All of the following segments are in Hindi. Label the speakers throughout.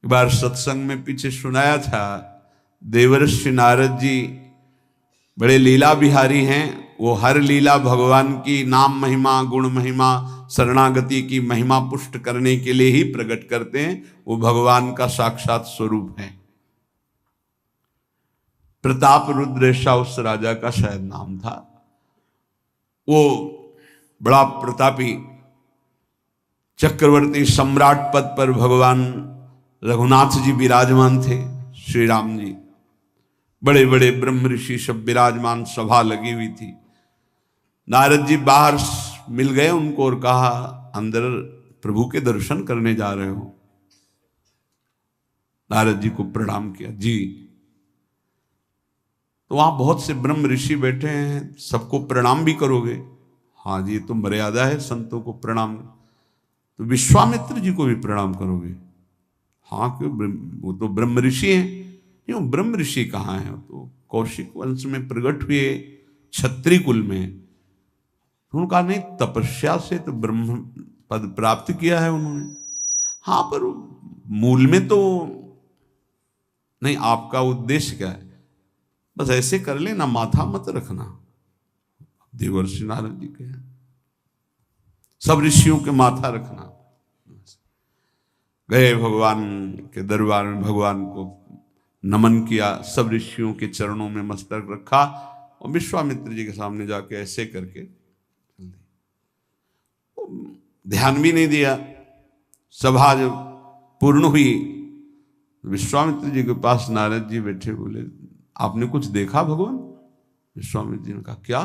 Speaker 1: एक बार सत्संग में पीछे सुनाया था, देवर्षि नारद जी बड़े लीला बिहारी हैं। वो हर लीला भगवान की नाम महिमा, गुण महिमा, शरणागति की महिमा पुष्ट करने के लिए ही प्रकट करते हैं। वो भगवान का साक्षात स्वरूप है। प्रताप रुद्र ऐसा उस राजा का शायद नाम था। वो बड़ा प्रतापी चक्रवर्ती सम्राट पद पर भगवान रघुनाथ जी विराजमान थे। श्री राम जी, बड़े बड़े ब्रह्म ऋषि सब विराजमान, सभा लगी हुई थी। नारद जी बाहर मिल गए उनको और कहा, अंदर प्रभु के दर्शन करने जा रहे हो? नारद जी को प्रणाम किया। जी। तो वहां बहुत से ब्रह्म ऋषि बैठे हैं, सबको प्रणाम भी करोगे? हाँ जी, तो मर्यादा है संतों को प्रणाम। तो विश्वामित्र जी को भी प्रणाम करोगे? हाँ, क्यों, वो तो ब्रह्म ऋषि हैं। क्यों, ब्रह्म ऋषि कहाँ हैं? तो कौशिक वंश में प्रकट हुए, क्षत्रिय कुल में। तो उन्होंने कहा, नहीं, तपस्या से तो ब्रह्म पद प्राप्त किया है उन्होंने। हाँ, पर मूल में तो नहीं। आपका उद्देश्य क्या है? बस ऐसे कर लेना, माथा मत रखना। देवर्षि नारद जी के सब ऋषियों के माथा रखना। गए भगवान के दरबार में, भगवान को नमन किया, सब ऋषियों के चरणों में मस्तक रखा और विश्वामित्र जी के सामने जाके ऐसे करके ध्यान भी नहीं दिया। सभा जब पूर्ण हुई, विश्वामित्र जी के पास नारद जी बैठे, बोले, आपने कुछ देखा भगवान? विश्वामित्र जी ने कहा, क्या?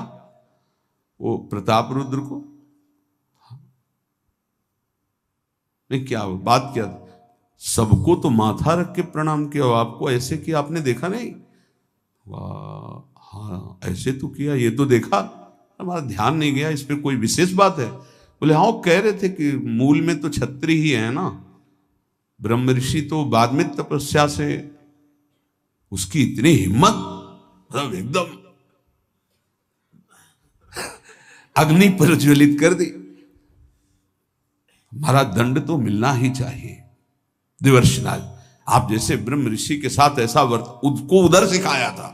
Speaker 1: वो प्रताप रुद्र को? नहीं, क्या बात क्या? सबको तो माथा रख के प्रणाम किया, आपको ऐसे किया, आपने देखा नहीं? वाह, हाँ ऐसे तो किया, ये तो देखा, हमारा ध्यान नहीं गया, इस पर कोई विशेष बात है? बोले, हाँ, वो कह रहे थे कि मूल में तो क्षत्रिय ही है ना, ब्रह्म ऋषि तो बाद में तपस्या से, उसकी इतनी हिम्मत, मतलब एकदम अग्नि प्रज्वलित कर दी। हमारा दंड तो मिलना ही चाहिए। देवर्षि नारद, आप जैसे ब्रह्म ऋषि के साथ ऐसा उसको उधर सिखाया था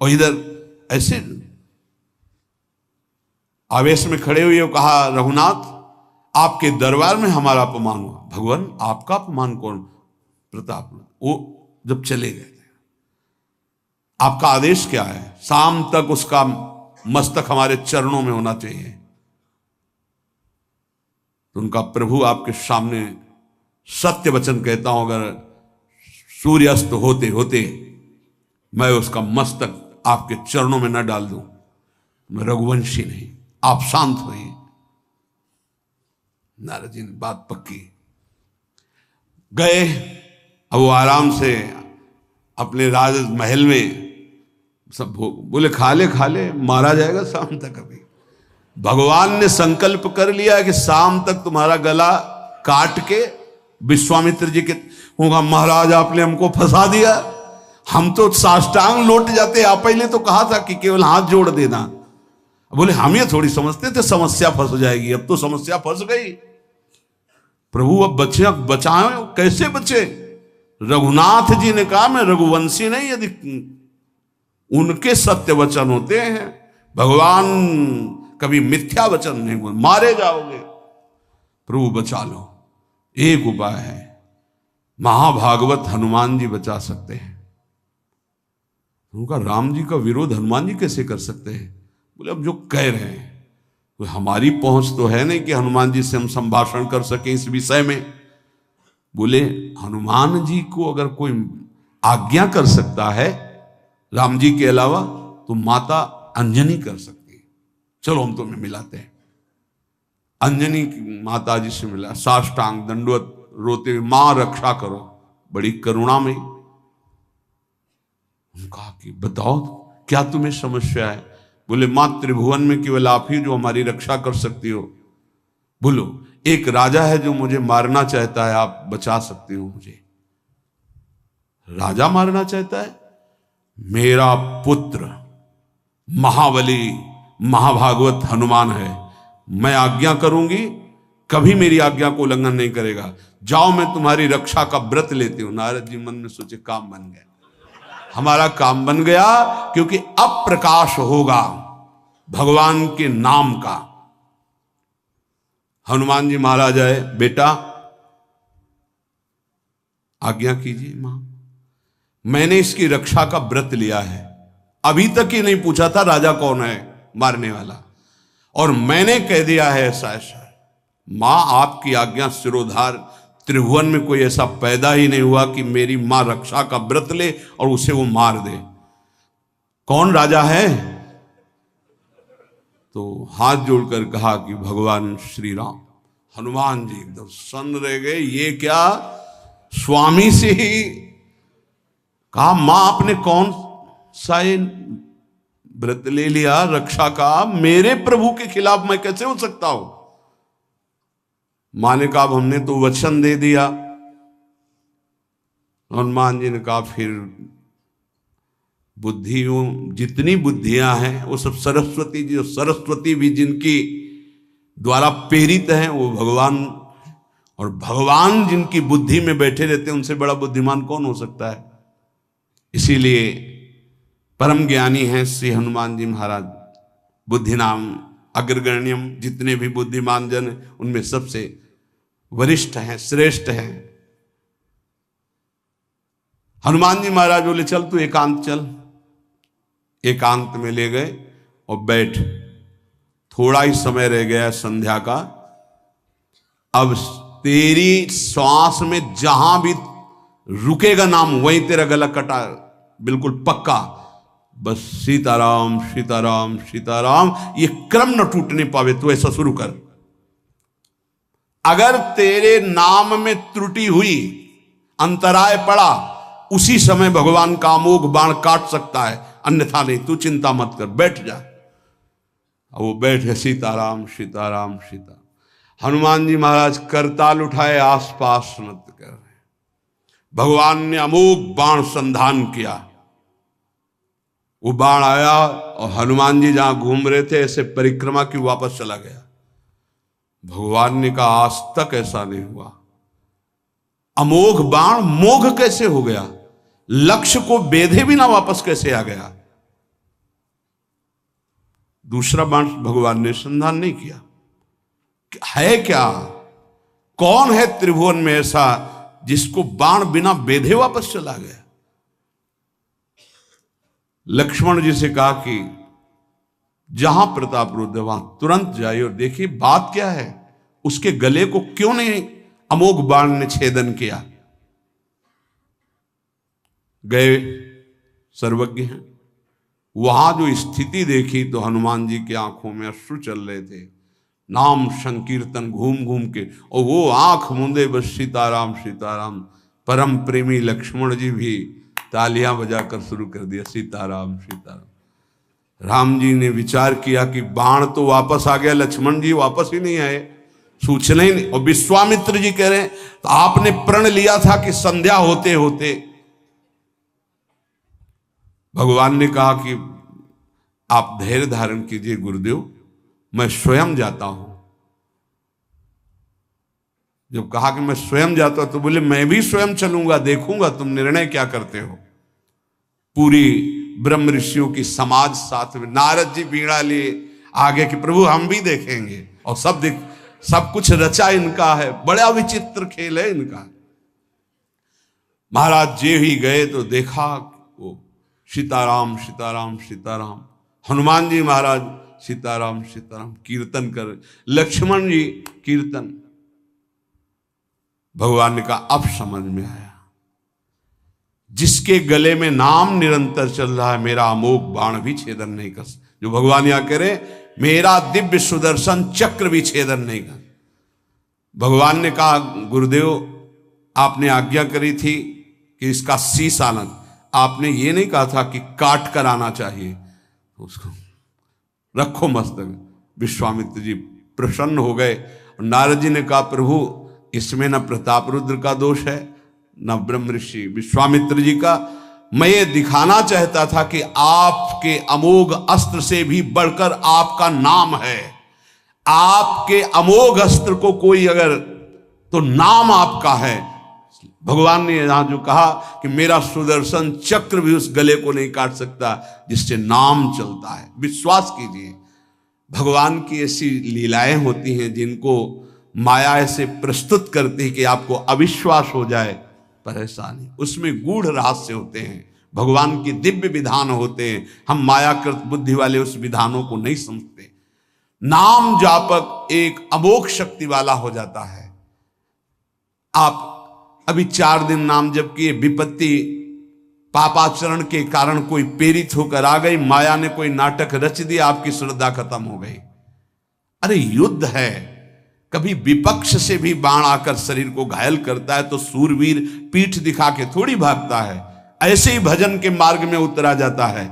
Speaker 1: और इधर ऐसे आवेश में खड़े हुए कहा, रघुनाथ, आपके दरबार में हमारा अपमान हुआ। भगवान, आपका अपमान कौन? प्रताप। वो जब चले गए, आपका आदेश क्या है? शाम तक उसका मस्तक हमारे चरणों में होना चाहिए। तो उनका प्रभु आपके सामने सत्य वचन कहता हूं, अगर सूर्यास्त होते होते मैं उसका मस्तक आपके चरणों में न डाल दूं, मैं रघुवंशी नहीं। आप शांत होइए। नारद जी ने बात पक्की। गए, अब वो आराम से अपने राज महल में सब बोले, खा ले, मारा जाएगा शाम तक। अभी भगवान ने संकल्प कर लिया कि शाम तक तुम्हारा गला काट के विश्वामित्र जी के होगा, महाराज आपने हमको फंसा दिया, हम तो साष्टांग लौट जाते। आप पहले तो कहा था कि केवल हाथ जोड़ देना। बोले, हम ये थोड़ी समझते थे समस्या फंस जाएगी, अब तो समस्या फंस गई। प्रभु अब बचे, बचाए, कैसे बचे? रघुनाथ जी ने कहा, मैं रघुवंशी नहीं, यदि उनके सत्य वचन होते हैं, भगवान कभी मिथ्या वचन नहीं बोल, मारे जाओगे। प्रभु बचा लो। एक उपाय है, महाभागवत हनुमान जी बचा सकते हैं। उनका राम जी का विरोध हनुमान जी कैसे कर सकते हैं? बोले, अब जो कह रहे हैं तो हमारी पहुंच तो है नहीं कि हनुमान जी से हम संभाषण कर सके इस विषय में। बोले, हनुमान जी को अगर कोई आज्ञा कर सकता है राम जी के अलावा, तो माता अंजनी कर सकती है। चलो हम तुम्हें मिलाते हैं। अंजनी माता जी से मिला, साष्टांग दंडवत रोते हुए, मां रक्षा करो, बड़ी करुणा में। कहा कि बताओ क्या तुम्हें समस्या है? बोले, मां त्रिभुवन में केवल आप ही जो हमारी रक्षा कर सकती हो। बोलो, एक राजा है जो मुझे मारना चाहता है, आप बचा सकती हो मुझे? राजा मारना चाहता है? मेरा पुत्र महाबली महाभागवत हनुमान है, मैं आज्ञा करूंगी कभी मेरी आज्ञा को उल्लंघन नहीं करेगा, जाओ मैं तुम्हारी रक्षा का व्रत लेती हूं। नारद जी मन में सोचे काम बन गया, हमारा काम बन गया, क्योंकि अब प्रकाश होगा भगवान के नाम का। हनुमान जी महाराज आए, बेटा आज्ञा कीजिए मां, मैंने इसकी रक्षा का व्रत लिया है। अभी तक ही नहीं पूछा था राजा कौन है मारने वाला, और मैंने कह दिया है ऐसा ऐसा। मां आपकी आज्ञा सिरोधार, त्रिभुवन में कोई ऐसा पैदा ही नहीं हुआ कि मेरी मां रक्षा का व्रत ले और उसे वो मार दे। कौन राजा है? तो हाथ जोड़कर कहा कि भगवान श्री राम। हनुमान जी एकदम सन्न रह गए, ये क्या स्वामी से ही कहा, मां आपने कौन सा व्रत ले लिया रक्षा का, मेरे प्रभु के खिलाफ मैं कैसे हो सकता हूं? मां ने कहा हमने तो वचन दे दिया। हनुमान जी ने कहा फिर बुद्धियों जितनी बुद्धियां हैं वो सब सरस्वती जी, सरस्वती भी जिनकी द्वारा प्रेरित हैं वो भगवान, और भगवान जिनकी बुद्धि में बैठे रहते हैं उनसे बड़ा बुद्धिमान कौन हो सकता है। इसीलिए परम ज्ञानी हैं श्री हनुमान जी महाराज, बुद्धि नाम अग्रगण्यम, जितने भी बुद्धिमान जन उनमें सबसे वरिष्ठ हैं, श्रेष्ठ हैं। हनुमान जी महाराज बोले चल तू एकांत चल। एकांत में ले गए और बैठ, थोड़ा ही समय रह गया संध्या का, अब तेरी श्वास में जहां भी रुकेगा नाम वहीं तेरा गला कटा, बिल्कुल पक्का। बस सीताराम सीताराम सीताराम, ये क्रम न टूटने पावे, तो ऐसा शुरू कर। अगर तेरे नाम में त्रुटि हुई, अंतराय पड़ा, उसी समय भगवान का अमोघ बाण काट सकता है, अन्यथा नहीं। तू चिंता मत कर, बैठ जा। वो बैठ गए, सीताराम सीताराम सीता। हनुमान जी महाराज करताल उठाए, आसपास नत कर रहे। भगवान ने अमोघ बाण संधान किया, वो बाण आया और हनुमान जी जहां घूम रहे थे ऐसे परिक्रमा की वापस चला गया। भगवान ने कहा आज तक ऐसा नहीं हुआ, अमोघ बाण मोघ कैसे हो गया, लक्ष्य को बेधे बिना वापस कैसे आ गया। दूसरा बाण भगवान ने संधान नहीं किया। है क्या, कौन है त्रिभुवन में ऐसा जिसको बाण बिना बेधे वापस चला गया। लक्ष्मण जी से कहा कि जहां प्रताप रुद्र वहां तुरंत जाइए और देखिए बात क्या है, उसके गले को क्यों नहीं अमोघ बाण ने छेदन किया। गए, सर्वज्ञ हैं। वहां जो स्थिति देखी तो हनुमान जी की आंखों में अश्रु चल रहे थे। नाम संकीर्तन घूम घूम के, और वो आंख मूंदे बस सीताराम सीताराम। परम प्रेमी लक्ष्मण जी भी तालियां बजाकर शुरू कर दिया, सीताराम सीताराम। राम जी ने विचार किया कि बाण तो वापस आ गया, लक्ष्मण जी वापस ही नहीं आए, सूचना ही नहीं। और विश्वामित्र जी कह रहे हैं तो आपने प्रण लिया था कि संध्या होते होते। भगवान ने कहा कि आप धैर्य धारण कीजिए गुरुदेव, मैं स्वयं जाता हूं। जब कहा कि मैं स्वयं जाता हूं तो बोले मैं भी स्वयं चलूंगा, देखूंगा तुम निर्णय क्या करते हो। पूरी ब्रह्म ऋषियों की समाज साथ में, नारद जी बीड़ा लिए आगे कि प्रभु हम भी देखेंगे, और सब कुछ रचा इनका है, बड़ा विचित्र खेल है इनका। महाराज जी ही गए तो देखा वो सीताराम सीताराम सीताराम। हनुमान जी महाराज सीताराम सीताराम कीर्तन कर, लक्ष्मण जी कीर्तन। भगवान ने कहा अब समझ में आया, जिसके गले में नाम निरंतर चल रहा है मेरा अमोघ बाण भी छेदन नहीं कर सकता। जो भगवान यहां कह रहे मेरा दिव्य सुदर्शन चक्र भी छेदन नहीं कर। भगवान ने कहा गुरुदेव आपने आज्ञा करी थी कि इसका शीश आना, आपने ये नहीं कहा था कि काट कर आना चाहिए, उसको रखो मस्तक। विश्वामित्र जी प्रसन्न हो गए। नारद जी ने कहा प्रभु इसमें न प्रताप रुद्र का दोष है न ब्रह्म ऋषि विश्वामित्र जी का। मैं ये दिखाना चाहता था कि आपके अमोघ अस्त्र से भी बढ़कर आपका नाम है। आपके अमोघ अस्त्र को कोई अगर, तो नाम आपका है। भगवान ने यहां जो कहा कि मेरा सुदर्शन चक्र भी उस गले को नहीं काट सकता जिससे नाम चलता है। विश्वास कीजिए, भगवान की ऐसी लीलाएं होती हैं जिनको माया ऐसे प्रस्तुत करती है कि आपको अविश्वास हो जाए, पर ऐसा नहीं। उसमें गूढ़ रहस्य होते हैं, भगवान की दिव्य विधान होते हैं। हम मायाकृत बुद्धि वाले उस विधानों को नहीं समझते। नाम जापक एक अमोघ शक्ति वाला हो जाता है। आप अभी 4 दिन नाम जप किए, विपत्ति पापाचरण के कारण कोई प्रेरित होकर आ गई, माया ने कोई नाटक रच दिया, आपकी श्रद्धा खत्म हो गई। अरे युद्ध है, कभी विपक्ष से भी बाण आकर शरीर को घायल करता है तो सूरवीर पीठ दिखा के थोड़ी भागता है। ऐसे ही भजन के मार्ग में उतरा जाता है,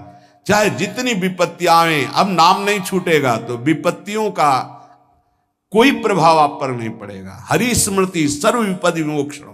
Speaker 1: चाहे जितनी विपत्तियां आए। अब नाम नहीं छूटेगा तो विपत्तियों का कोई प्रभाव आप पर नहीं पड़ेगा। हरि स्मृति सर्व विपदि विमोक्षण।